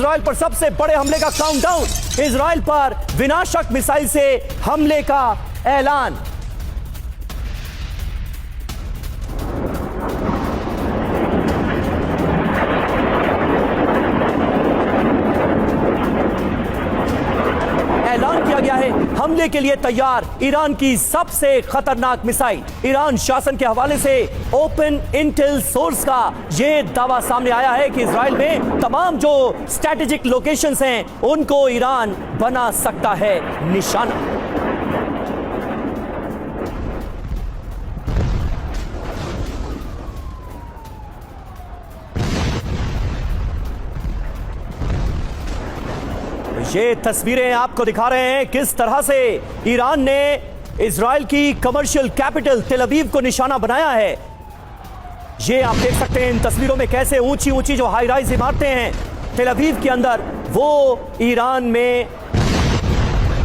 Israel पर सबसे बड़े हमले का काउंटडाउन। इजराइल पर विनाशक मिसाइल से हमले का ऐलान। ऐलान किया गया है हमले के लिए तैयार ईरान की सबसे खतरनाक मिसाइल। ईरान शासन के हवाले से ओपन इंटेल सोर्स का यह दावा सामने आया है कि इजराइल में तमाम जो स्ट्रैटेजिक लोकेशंस हैं उनको ईरान बना सकता है निशाना। ये तस्वीरें आपको दिखा रहे हैं किस तरह से ईरान ने इजराइल की कमर्शियल कैपिटल तेल अवीव को निशाना बनाया है। ये आप देख सकते हैं इन तस्वीरों में कैसे ऊंची ऊंची जो हाई राइज इमारतें हैं तेल अवीव के अंदर, वो ईरान में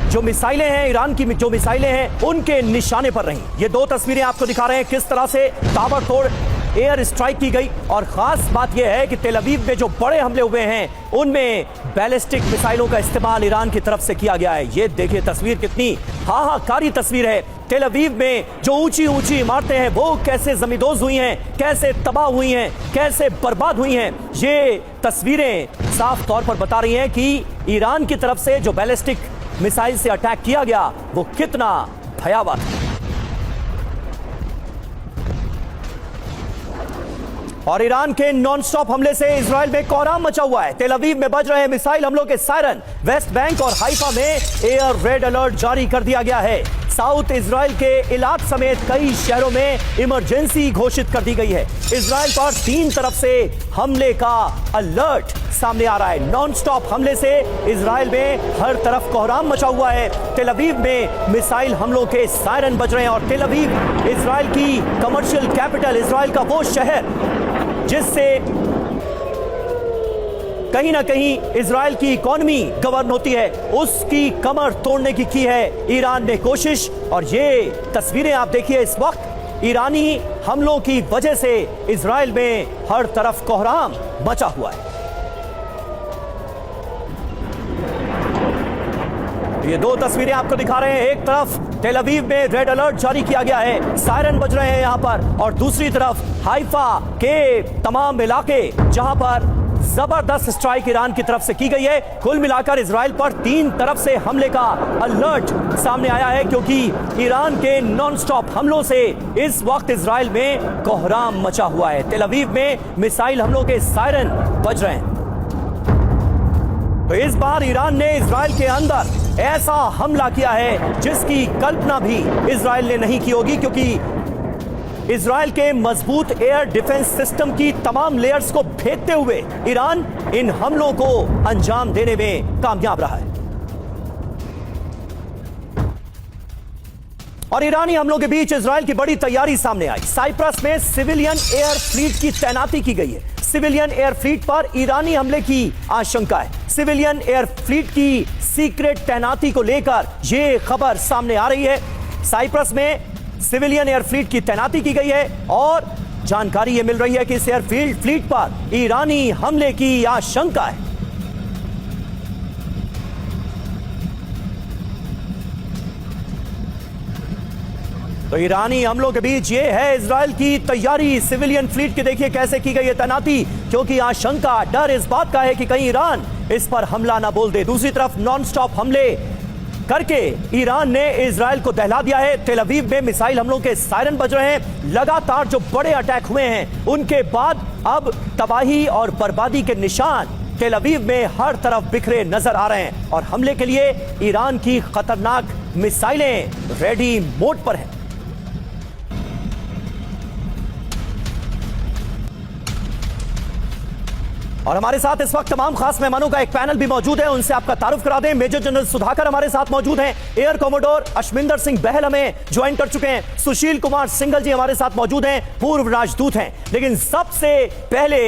जो मिसाइलें हैं, ईरान की जो मिसाइलें हैं उनके निशाने पर रही। ये दो तस्वीरें आपको दिखा रहे हैं किस तरह से ताबड़तोड़ एयर स्ट्राइक की गई। और खास बात यह है कि तेल अवीव में जो बड़े हमले हुए हैं उनमें बैलिस्टिक मिसाइलों का इस्तेमाल ईरान की तरफ से किया गया है। ये देखिए तस्वीर कितनी हाहाकारी तस्वीर है। तेल अवीव में जो ऊंची ऊंची इमारतें हैं वो कैसे जमींदोज हुई हैं, कैसे तबाह हुई हैं, कैसे बर्बाद हुई हैं। ये तस्वीरें साफ तौर पर बता रही हैं कि ईरान की तरफ से जो बैलिस्टिक मिसाइल से अटैक किया गया वो कितना भयावह था। और ईरान के नॉनस्टॉप हमले से इजराइल में कोहराम मचा हुआ है। तेल अवीव में बज रहे हैं मिसाइल हमलों के सायरन। वेस्ट बैंक और हाइफा में एयर रेड अलर्ट जारी कर दिया गया है। साउथ इजराइल के इलाक समेत कई शहरों में इमरजेंसी घोषित कर दी गई है। इजराइल पर 3 तरफ से हमले का अलर्ट सामने आ रहा है। नॉनस्टॉप हमले से इजराइल में हर तरफ कोहराम मचा हुआ है। तेल अवीव में मिसाइल हमलों के सायरन बज रहे हैं। और तेल अवीव इजराइल की कमर्शियल कैपिटल, इजराइल का वो शहर जिससे कहीं ना कहीं इजराइल की इकोनॉमी गवर्न होती है, उसकी कमर तोड़ने की है ईरान ने कोशिश। और ये तस्वीरें आप देखिए, इस वक्त ईरानी हमलों की वजह से इजराइल में हर तरफ कोहराम मचा हुआ है। ये दो तस्वीरें आपको दिखा रहे हैं। एक तरफ तेल अवीव में रेड अलर्ट जारी किया गया है, सायरन बज रहे हैं यहां पर। और दूसरी तरफ हाइफा के तमाम इलाके जहां पर जबरदस्त स्ट्राइक ईरान की तरफ से की गई है। कुल मिलाकर इजराइल पर 3 तरफ से हमले का अलर्ट सामने आया है, क्योंकि ईरान के नॉनस्टॉप हमलों से इस वक्त इजराइल में कोहराम मचा हुआ है। तेल अवीव में मिसाइल हमलों के सायरन बज रहे हैं। तो इस बार ईरान ने इजराइल के अंदर ऐसा हमला किया है जिसकी कल्पना भी इजराइल ने नहीं की होगी, क्योंकि इजराइल के मजबूत एयर डिफेंस सिस्टम की तमाम लेयर्स को भेदते हुए ईरान इन हमलों को अंजाम देने में कामयाब रहा है। और ईरानी हमलों के बीच इजराइल की बड़ी तैयारी सामने आई। साइप्रस में सिविलियन एयर फ्लीट की तैनाती की गई है। सिविलियन एयर फ्लीट पर ईरानी हमले की आशंका है। सिविलियन एयर फ्लीट की सीक्रेट तैनाती को लेकर यह खबर सामने आ रही है। साइप्रस में सिविलियन एयर फ्लीट की तैनाती की गई है और जानकारी यह मिल रही है कि इस एयर फ्लीट पर ईरानी हमले की आशंका है। तो ईरानी हमलों के बीच ये है इजराइल की तैयारी। सिविलियन फ्लीट की देखिए कैसे की गई है तैनाती, क्योंकि आशंका, डर इस बात का है कि कहीं ईरान इस पर हमला ना बोल दे। दूसरी तरफ नॉनस्टॉप हमले करके ईरान ने इजराइल को दहला दिया है। तेल अवीव में मिसाइल हमलों के सायरन बज रहे हैं। लगातार जो बड़े अटैक हुए हैं उनके बाद अब तबाही और बर्बादी के निशान तेल अवीव में हर तरफ बिखरे नजर आ रहे हैं। और हमले के लिए ईरान की खतरनाक मिसाइलें रेडी मोड पर हैं। और हमारे साथ इस वक्त तमाम खास मेहमानों का एक पैनल भी मौजूद है, उनसे आपका तारुफ करा दें। मेजर जनरल सुधाकर हमारे साथ मौजूद हैं। एयर कमोडोर अशमिंदर सिंह बहल हमें ज्वाइन कर चुके हैं। सुशील कुमार सिंघल जी हमारे साथ मौजूद हैं, पूर्व राजदूत हैं। लेकिन सबसे पहले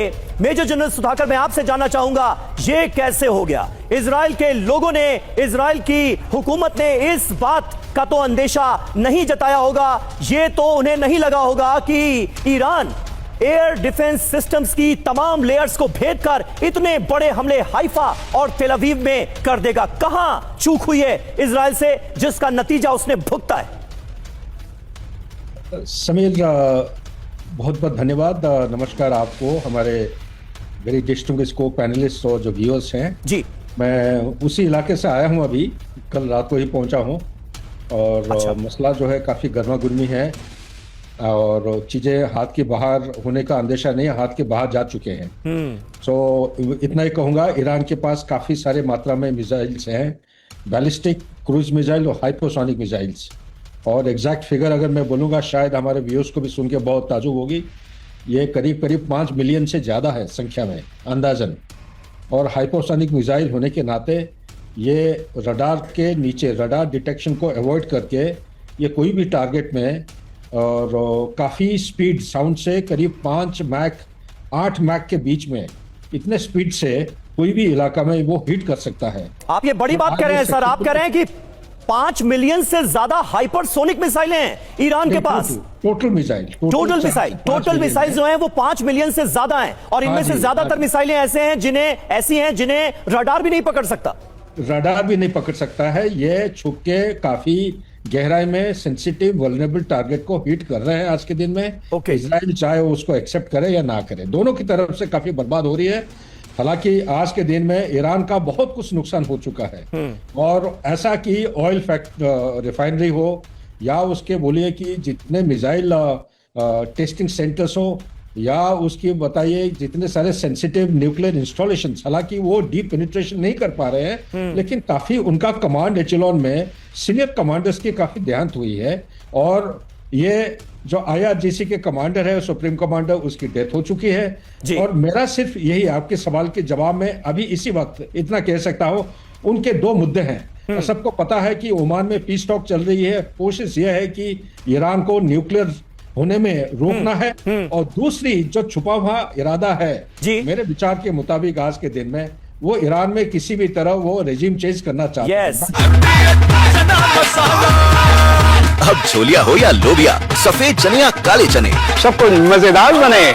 मेजर जनरल सुधाकर, मैं आपसे जानना चाहूंगा ये कैसे हो गया? इजराइल के लोगों ने, इजराइल की हुकूमत ने इस बात का तो अंदेशा नहीं जताया होगा, ये तो उन्हें नहीं लगा होगा कि ईरान एयर डिफेंस सिस्टम्स की तमाम लेयर्स को भेदकर इतने बड़े हमले हाइफा और तेल अवीव में कर देगा? कहां चूक हुई है इजराइल से जिसका नतीजा उसने भुगता है? समीर, बहुत बहुत धन्यवाद। नमस्कार आपको, हमारे वेरी डिस्टिंग्विश्ड को पैनलिस्ट और जो व्यूअर्स हैं जी। मैं उसी इलाके से आया हूं, अभी कल रात को ही पहुंचा हूं और अच्छा। मसला जो है काफ़ी गर्मा गर्मी है और चीज़ें हाथ के बाहर होने का अंदेशा नहीं है, हाथ के बाहर जा चुके हैं। सो इतना ही कहूँगा, ईरान के पास काफ़ी सारे मात्रा में मिसाइल्स हैं, बैलिस्टिक, क्रूज मिसाइल और हाइपोसोनिक मिसाइल्स। और एग्जैक्ट फिगर अगर मैं बोलूँगा शायद हमारे व्यूअर्स को भी सुन के बहुत ताजुब होगी, ये करीब करीब 5 मिलियन से ज़्यादा है संख्या में अंदाजन। और हाइपोसोनिक मिसाइल होने के नाते ये रडार के नीचे, रडार डिटेक्शन को अवॉइड करके ये कोई भी टारगेट में और काफ़ी स्पीड साउंड से करीब 5 मैक 8 मैक के बीच में इतने स्पीड से कोई भी इलाका में वो हिट कर सकता है। आप ये बड़ी बात कह रहे हैं सर, आप कह रहे हैं कि 5 मिलियन से ज्यादा हाइपरसोनिक मिसाइलें हैं ईरान के पास। टोटल मिसाइल जो हैं वो 5 मिलियन से ज्यादा हैं और इनमें से ज्यादातर मिसाइलें ऐसी हैं जिन्हें रडार भी नहीं पकड़ सकता। रडार भी नहीं पकड़ सकता है। ये छुप के काफी गहराई में सेंसिटिव वल्नरेबल टारगेट को हिट कर रहे हैं आज के दिन में। इजराइल चाहे वो उसको एक्सेप्ट करे या ना करे, दोनों की तरफ से काफी बर्बाद हो रही है। हालांकि आज के दिन में ईरान का बहुत कुछ नुकसान हो चुका है और ऐसा कि ऑयल रिफाइनरी हो या उसके बोलिए कि जितने मिसाइल टेस्टिंग सेंटर्स हो या उसकी बताइए जितने सारे सेंसिटिव न्यूक्लियर इंस्टॉलेशन, हालांकि वो डीप पेनिट्रेशन नहीं कर पा रहे हैं, लेकिन काफी उनका कमांड एचेलॉन में सीनियर कमांडर्स की काफी देहांत हुई है। और ये जो IRGC के कमांडर है, सुप्रीम कमांडर, उसकी डेथ हो चुकी है। और मेरा सिर्फ यही आपके सवाल के जवाब में अभी इसी वक्त इतना कह सकता हूं, उनके 2 मुद्दे हैं। सबको पता है कि ओमान में पीस टॉक चल रही है, कोशिश यह है कि ईरान को न्यूक्लियर होने में रोकना है, और दूसरी जो छुपा हुआ इरादा है मेरे विचार के मुताबिक आज के दिन में वो ईरान में किसी भी तरह वो रेजिम चेंज करना चाहते हैं। अब छोलिया हो या लोबिया, सफेद चने या काले चने, सब कुछ मजेदार बने।